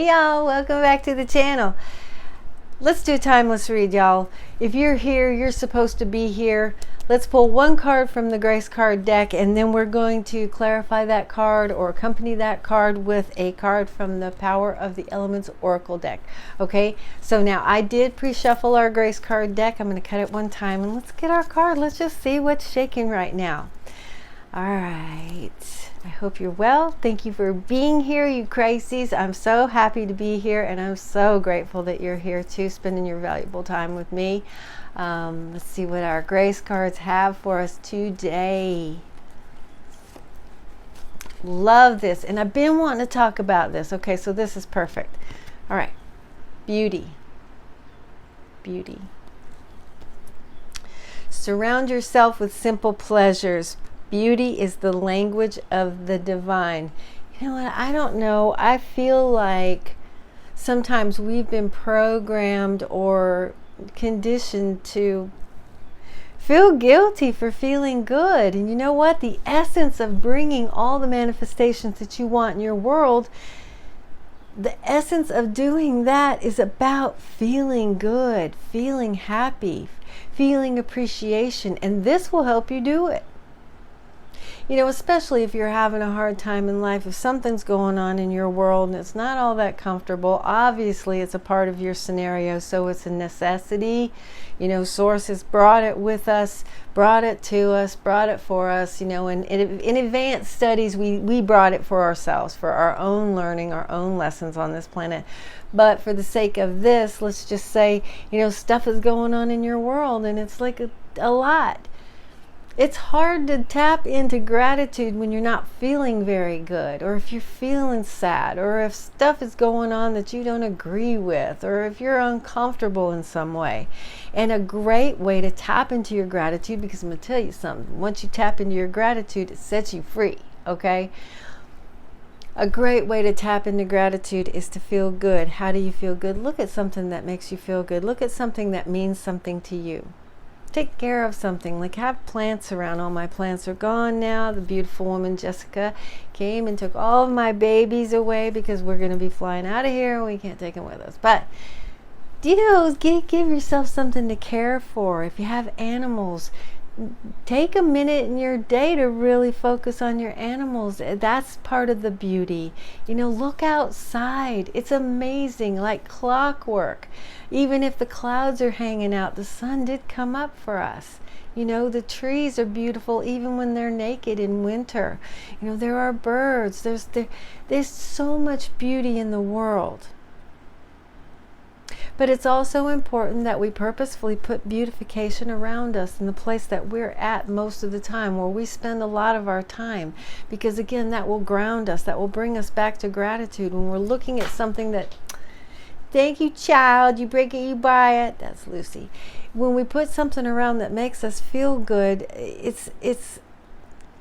Hey y'all, welcome back to the channel. Let's do a timeless read, y'all. If you're here, you're supposed to be here. Let's pull one card from the Grace card deck, and then we're going to clarify that card or accompany that card with a card from the Power of the Elements Oracle deck. Okay, so now I did pre-shuffle our Grace card deck. I'm going to cut it one time and let's get our card. Let's just see what's shaking right now. All right, I hope you're well. Thank you for being here, you crazies. I'm so happy to be here, and I'm so grateful that you're here too, spending your valuable time with me. Let's see what our Grace cards have for us today. Love this, and I've been wanting to talk about this. Okay, so this is perfect. All right, beauty. Beauty. Surround yourself with simple pleasures. Beauty is the language of the divine. You know what? I don't know. I feel like sometimes we've been programmed or conditioned to feel guilty for feeling good. And you know what? The essence of bringing all the manifestations that you want in your world, the essence of doing that is about feeling good, feeling happy, feeling appreciation. And this will help you do it. You know, especially if you're having a hard time in life, if something's going on in your world and it's not all that comfortable, obviously it's a part of your scenario, so it's a necessity. You know, Source has brought it with us, brought it to us, brought it for us. You know, and in advanced studies, we brought it for ourselves, for our own learning, our own lessons on this planet. But for the sake of this, let's just say, you know, stuff is going on in your world and it's like a lot. It's hard to tap into gratitude when you're not feeling very good, or if you're feeling sad, or if stuff is going on that you don't agree with, or if you're uncomfortable in some way. And a great way to tap into your gratitude, because I'm going to tell you something, once you tap into your gratitude, it sets you free, okay? A great way to tap into gratitude is to feel good. How do you feel good? Look at something that makes you feel good. Look at something that means something to you. Take care of something, like have plants around. All my plants are gone now. The beautiful woman Jessica came and took all of my babies away because we're going to be flying out of here and we can't take them with us. But you know, give yourself something to care for. If you have animals, take a minute in your day to really focus on your animals. That's part of the beauty. You know, look outside. It's amazing, like clockwork. Even if the clouds are hanging out, the sun did come up for us. You know, the trees are beautiful even when they're naked in winter. You know, there are birds. There's so much beauty in the world. But it's also important that we purposefully put beautification around us in the place that we're at most of the time, where we spend a lot of our time. Because again, that will ground us, that will bring us back to gratitude. When we're looking at something that, thank you, child, you break it, you buy it. That's Lucy. When we put something around that makes us feel good,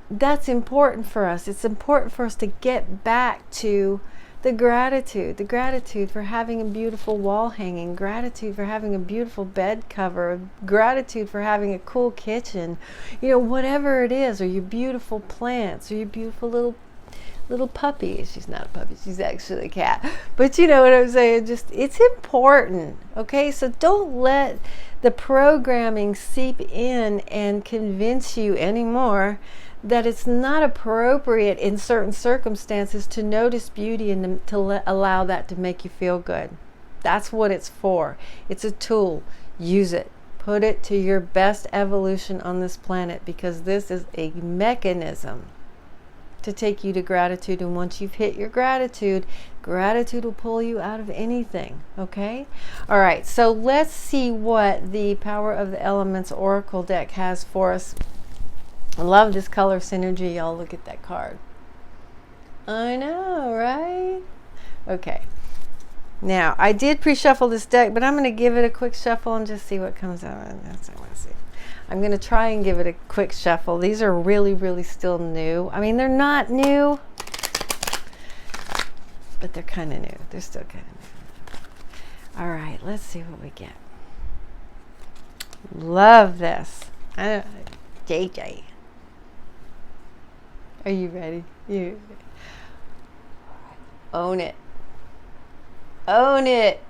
that's important for us. It's important for us to get back to the gratitude for having a beautiful wall hanging, gratitude for having a beautiful bed cover, gratitude for having a cool kitchen, you know, whatever it is, or your beautiful plants, or your beautiful little puppy. She's not a puppy, she's actually a cat. But you know what I'm saying? Just, it's important, okay? So don't let the programming seep in and convince you anymore that it's not appropriate in certain circumstances to notice beauty and to allow that to make you feel good. That's what it's for. It's a tool. Use it. Put it to your best evolution on this planet, because this is a mechanism to take you to gratitude. And once you've hit your gratitude will pull you out of anything. Okay? All right. So let's see what the Power of the Elements Oracle deck has for us. I love this color synergy, y'all. Look at that card. I know, right? Okay. Now, I did pre-shuffle this deck, but I'm going to give it a quick shuffle and just see what comes out. That's what I want to see. I'm going to try and give it a quick shuffle. These are really, really still new. I mean, they're not new, but they're kind of new. They're still kind of new. All right, let's see what we get. Love this. JJ. Are you ready? You own it. Own it.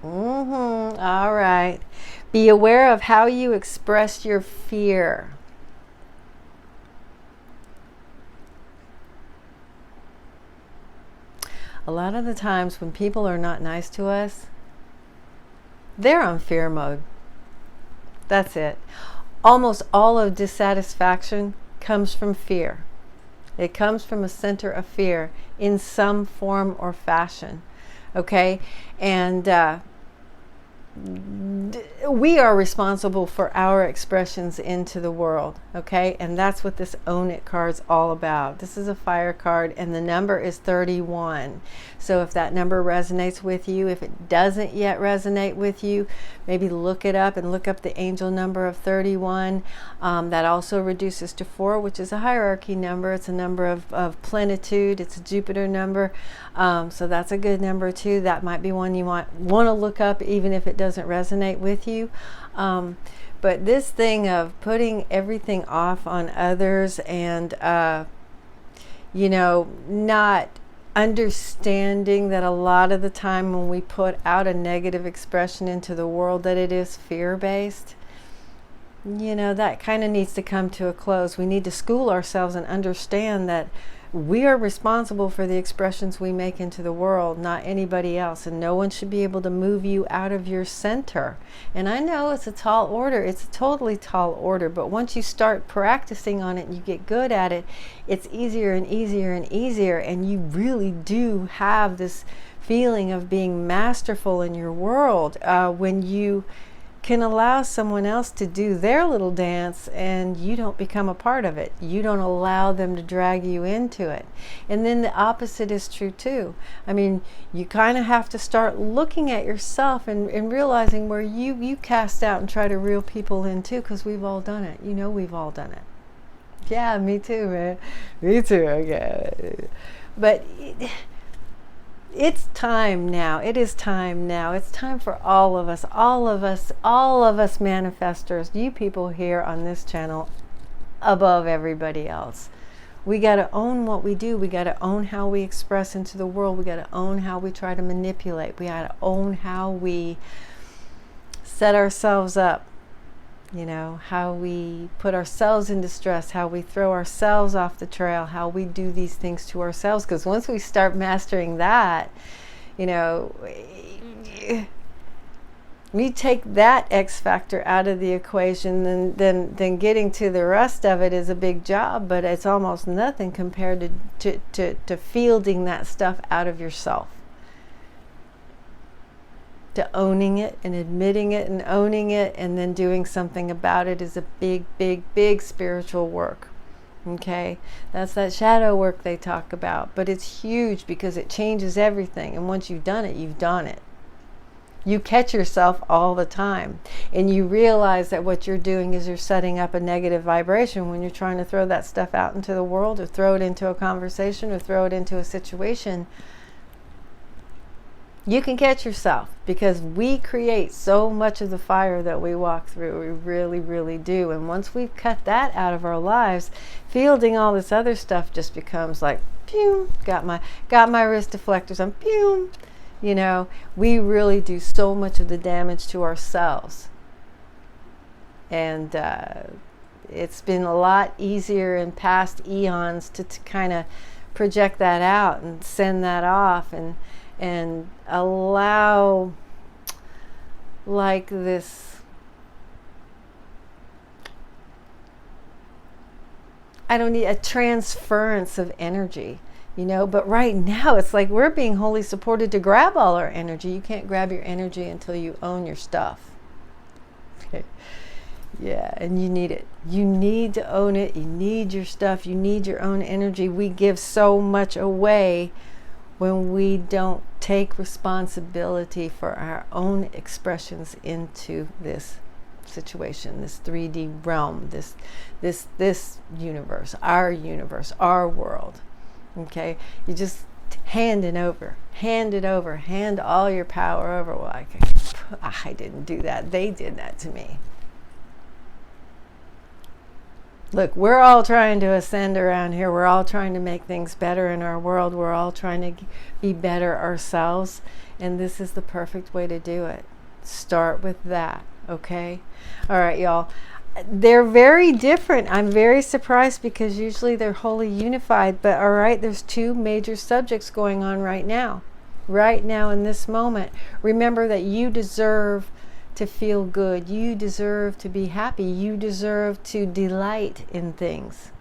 All right. Be aware of how you express your fear. A lot of the times when people are not nice to us, they're on fear mode. That's it. Almost all of dissatisfaction comes from fear. It comes from a center of fear in some form or fashion. Okay? And we are responsible for our expressions into the world, okay? And that's what this Own It card's all about. This is a fire card, and the number is 31. So if that number resonates with you, if it doesn't yet resonate with you, maybe look it up and look up the angel number of 31. That also reduces to 4, which is a hierarchy number. It's a number of plenitude. It's a Jupiter number. So that's a good number too. That might be one you might want to look up even if it doesn't resonate with you. But this thing of putting everything off on others and, not understanding that a lot of the time when we put out a negative expression into the world that it is fear-based, that kind of needs to come to a close. We need to school ourselves and understand that we are responsible for the expressions we make into the world, not anybody else, and no one should be able to move you out of your center. And I know it's a tall order, it's a totally tall order, but once you start practicing on it and you get good at it, it's easier and easier and easier, and you really do have this feeling of being masterful in your world when you can allow someone else to do their little dance and you don't become a part of it. You don't allow them to drag you into it. And then the opposite is true too. I mean, you kind of have to start looking at yourself and realizing where you cast out and try to reel people in too, because we've all done it. We've all done it. Yeah, me too, man. Me too, okay. But it's time now. It is time now. It's time for all of us manifestors, you people here on this channel, above everybody else. We got to own what we do. We got to own how we express into the world. We got to own how we try to manipulate. We got to own how we set ourselves up. How we put ourselves in distress, how we throw ourselves off the trail, how we do these things to ourselves. Because once we start mastering that, we take that X factor out of the equation, then getting to the rest of it is a big job, but it's almost nothing compared to fielding that stuff out of yourself. To owning it and admitting it and owning it and then doing something about it is a big, big, big spiritual work. Okay? That's that shadow work they talk about. But it's huge because it changes everything. And once you've done it, you've done it. You catch yourself all the time. And you realize that what you're doing is you're setting up a negative vibration when you're trying to throw that stuff out into the world or throw it into a conversation or throw it into a situation. You can catch yourself because we create so much of the fire that we walk through. We really, really do. And once we've cut that out of our lives, fielding all this other stuff just becomes like, pew, got my wrist deflectors on, pew. We really do so much of the damage to ourselves. And it's been a lot easier in past eons to kind of project that out and send that off and allow like this, I don't need a transference of energy, but right now it's like we're being wholly supported to grab all our energy. You can't grab your energy until you own your stuff. Okay. Yeah, and you need it. You need to own it. You need your stuff. You need your own energy. We give so much away when we don't take responsibility for our own expressions into this situation, this 3D realm, this universe, our world. Okay, you just hand it over, hand all your power over. Well, I didn't do that. They did that to me. Look, we're all trying to ascend around here. We're all trying to make things better in our world. We're all trying to be better ourselves. And this is the perfect way to do it. Start with that, okay? All right, y'all. They're very different. I'm very surprised because usually they're wholly unified. But all right, there's two major subjects going on right now. Right now in this moment. Remember that you deserve to feel good. You deserve to be happy. You deserve to delight in things.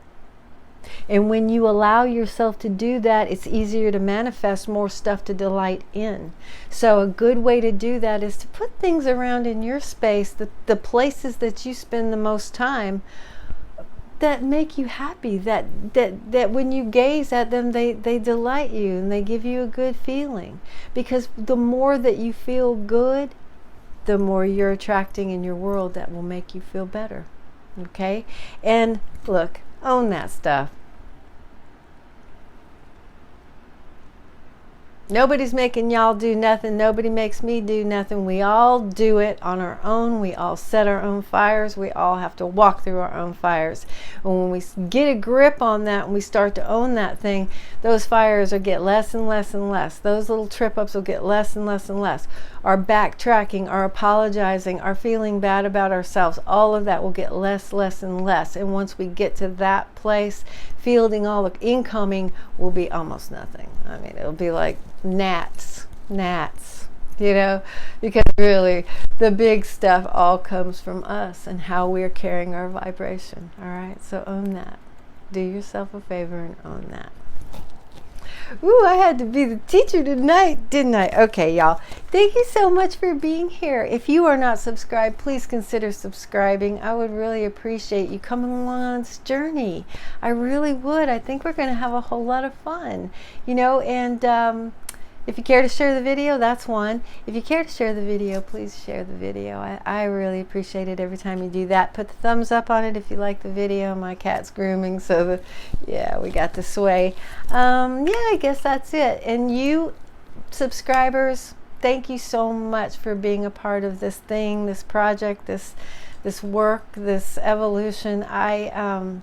And when you allow yourself to do that, it's easier to manifest more stuff to delight in. So a good way to do that is to put things around in your space, the places that you spend the most time, that make you happy, that when you gaze at them, they delight you and they give you a good feeling. Because the more that you feel good, the more you're attracting in your world that will make you feel better. Okay? And look, own that stuff. Nobody's making y'all do nothing. Nobody makes me do nothing. We all do it on our own. We all set our own fires. We all have to walk through our own fires. And when we get a grip on that and we start to own that thing, those fires will get less and less and less. Those little trip ups will get less and less and less. Our backtracking, our apologizing, our feeling bad about ourselves, all of that will get less, less, and less. And once we get to that place, fielding all the incoming will be almost nothing. I mean, it'll be like gnats, you know, because really the big stuff all comes from us and how we're carrying our vibration. All right, so own that. Do yourself a favor and own that. Ooh, I had to be the teacher tonight, didn't I? Okay, y'all. Thank you so much for being here. If you are not subscribed, please consider subscribing. I would really appreciate you coming along on this journey. I really would. I think we're going to have a whole lot of fun, you know, and if you care to share the video, that's one. If you care to share the video, please share the video. I really appreciate it every time you do that. Put the thumbs up on it if you like the video. My cat's grooming, so yeah, we got the sway. Yeah, I guess that's it. And you subscribers, thank you so much for being a part of this thing, this project, this work, this evolution. I'm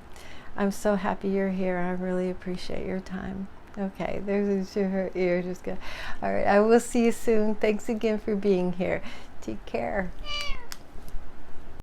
so happy you're here. I really appreciate your time. Okay, there's her ear just go. All right, I will see you soon. Thanks again for being here. Take care.